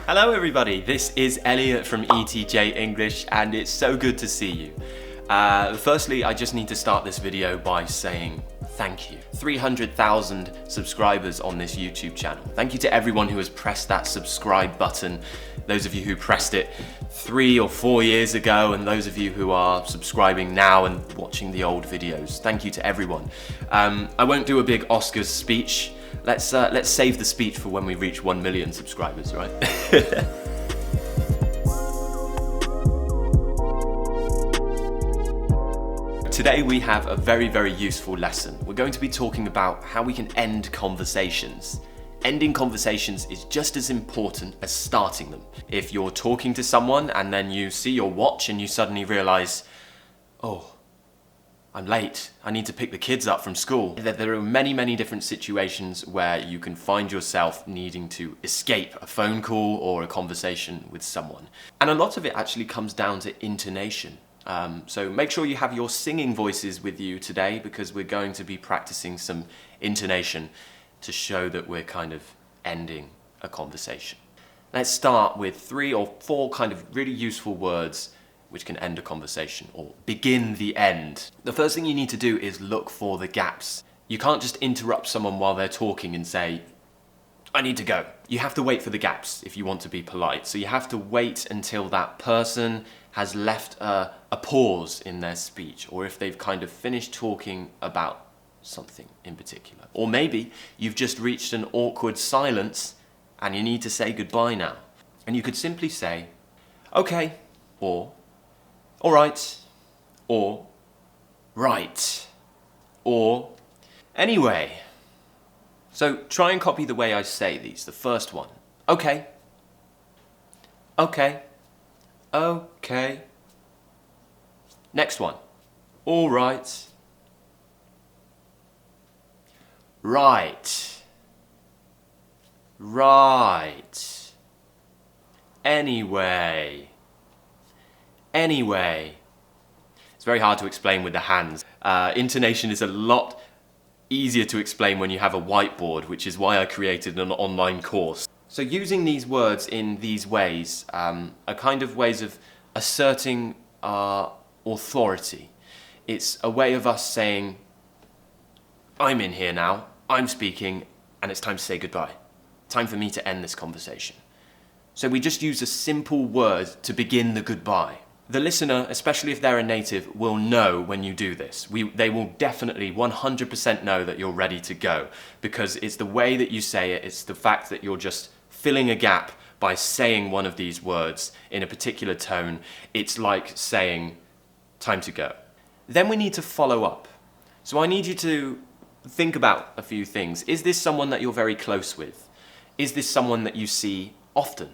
Hello everybody, this is Elliot from ETJ English and it's so good to see you. Firstly, I just need to start this video by saying thank you. 300,000 subscribers on this YouTube channel. Thank you to everyone who has pressed that subscribe button. Those of you who pressed it 3 or 4 years ago and those of you who are subscribing now and watching the old videos. Thank you to everyone. I won't do a big Oscars speech. Let's save the speech for when we reach 1 million subscribers, right? Today we have a very, very useful lesson. We're going to be talking about how we can end conversations. Ending conversations is just as important as starting them. If you're talking to someone and then you see your watch and you suddenly realize, oh, I'm late, I need to pick the kids up from school. There are many, many different situations where you can find yourself needing to escape a phone call or a conversation with someone. And a lot of it actually comes down to intonation. So make sure you have your singing voices with you today because we're going to be practicing some intonation to show that we're kind of ending a conversation. Let's start with 3 or 4 kind of really useful words which can end a conversation or begin the end. The first thing you need to do is look for the gaps. You can't just interrupt someone while they're talking and say, I need to go. You have to wait for the gaps if you want to be polite. So you have to wait until that person has left a pause in their speech, or if they've kind of finished talking about something in particular. Or maybe you've just reached an awkward silence and you need to say goodbye now. And you could simply say, okay, or all right, or right, or anyway. So try and copy the way I say these. The first one, okay, okay, okay. Next one, all right, right, right, anyway. Anyway. It's very hard to explain with the hands. Intonation is a lot easier to explain when you have a whiteboard, which is why I created an online course. So using these words in these ways are kind of ways of asserting our authority. It's a way of us saying, I'm in here now, I'm speaking, and it's time to say goodbye. Time for me to end this conversation. So we just use a simple word to begin the goodbye. The listener, especially if they're a native, will know when you do this. They will definitely 100% know that you're ready to go because it's the way that you say it, it's the fact that you're just filling a gap by saying one of these words in a particular tone. It's like saying, time to go. Then we need to follow up. So I need you to think about a few things. Is this someone that you're very close with? Is this someone that you see often?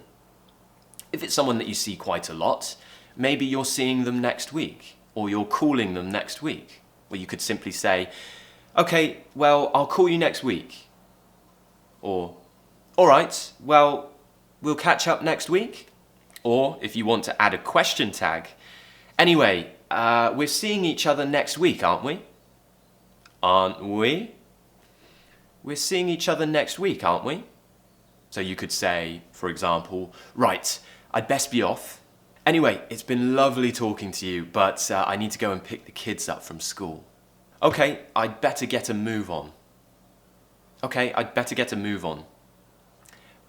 If it's someone that you see quite a lot, maybe you're seeing them next week, or you're calling them next week. Or you could simply say, okay, well, I'll call you next week. Or, all right, well, we'll catch up next week. Or, if you want to add a question tag, anyway, we're seeing each other next week, aren't we? Aren't we? We're seeing each other next week, aren't we? So you could say, for example, right, I'd best be off. Anyway, it's been lovely talking to you, but I need to go and pick the kids up from school. Okay, I'd better get a move on. Okay, I'd better get a move on.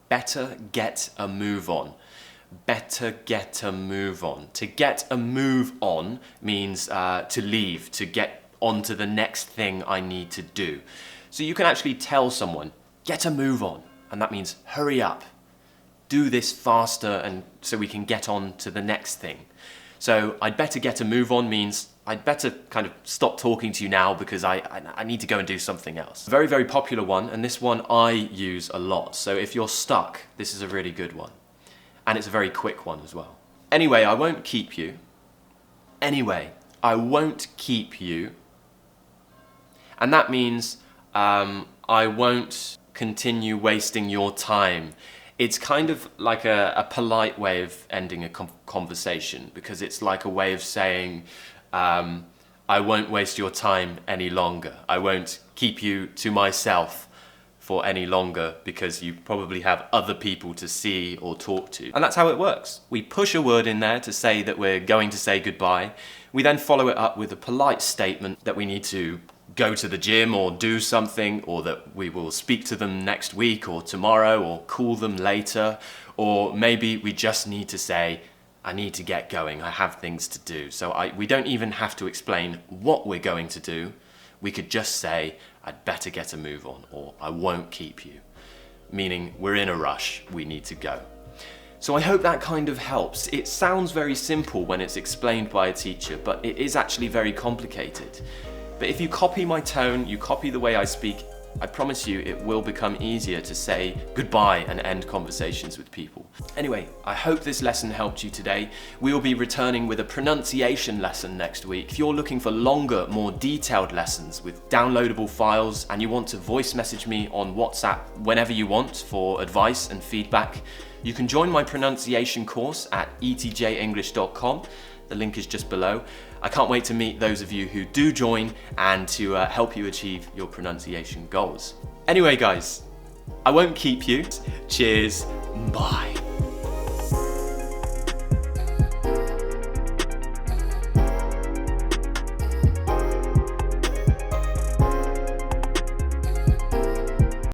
Better get a move on. Better get a move on. To get a move on means to leave, to get on to the next thing I need to do. So you can actually tell someone, get a move on, and that means hurry up. Do this faster and so we can get on to the next thing. So I'd better get a move on means I'd better kind of stop talking to you now because I need to go and do something else. Very, very popular one, and this one I use a lot. So if you're stuck, this is a really good one. And it's a very quick one as well. Anyway, I won't keep you. Anyway, I won't keep you. And that means I won't continue wasting your time. It's kind of like a polite way of ending a conversation because it's like a way of saying, I won't waste your time any longer. I won't keep you to myself for any longer because you probably have other people to see or talk to. And that's how it works. We push a word in there to say that we're going to say goodbye. We then follow it up with a polite statement that we need to go to the gym or do something, or that we will speak to them next week or tomorrow or call them later, or maybe we just need to say, I need to get going, I have things to do. So we don't even have to explain what we're going to do. We could just say, I'd better get a move on, or I won't keep you. Meaning we're in a rush, we need to go. So I hope that kind of helps. It sounds very simple when it's explained by a teacher, but it is actually very complicated. But if you copy my tone, you copy the way I speak, I promise you it will become easier to say goodbye and end conversations with people. Anyway, I hope this lesson helped you today. We will be returning with a pronunciation lesson next week. If you're looking for longer, more detailed lessons with downloadable files and you want to voice message me on WhatsApp whenever you want for advice and feedback, you can join my pronunciation course at etjenglish.com. The link is just below. I can't wait to meet those of you who do join and to help you achieve your pronunciation goals. Anyway guys, I won't keep you. Cheers, bye.